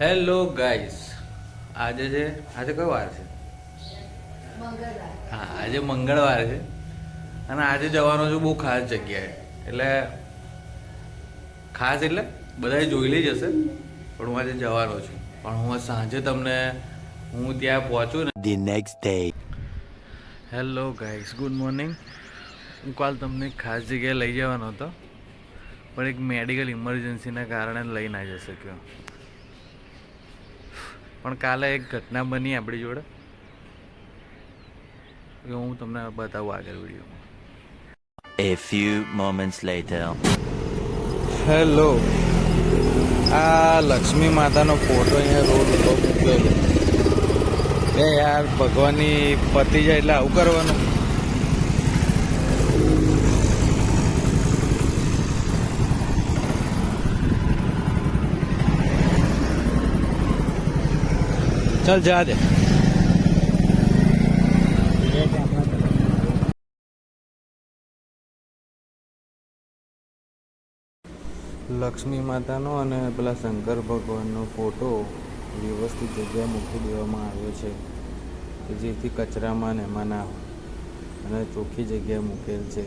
Hello guys, આજે કયો વાર છે? હા, આજે મંગળવાર છે અને આજે જવાનો છું બહુ ખાસ જગ્યાએ. એટલે બધાએ જોઈ લઈ જશે, પણ હું આજે જવાનો છું. પણ હું સાંજે તમને હું ત્યાં પહોંચું ને The next day. Hello guys, good morning. હું કાલ તમને એક ખાસ જગ્યાએ લઈ જવાનો હતો, પણ એક મેડિકલ ઇમરજન્સીના કારણે લઈ ના જઈ શક્યો. પણ કાલે એક ઘટના બની આપણી જોડે, હું તમને બતાવું આગળ વિડીયોમાં. A few moments later. Hello, આ લક્ષ્મી માતાનો ફોટો અહીંયા રોડ ઉપર મૂકેલો. યાર, ભગવાનની પતી જાય એટલે આવું કરવાનું. ચાલ જા દે. લક્ષ્મી માતાનો અને પેલા શંકર ભગવાનનો ફોટો વ્યવસ્થિત જગ્યાએ મૂકી દેવામાં આવ્યો છે, કે જેથી કચરામાં ને એમાં ના હોય અને ચોખ્ખી જગ્યાએ મૂકેલ છે.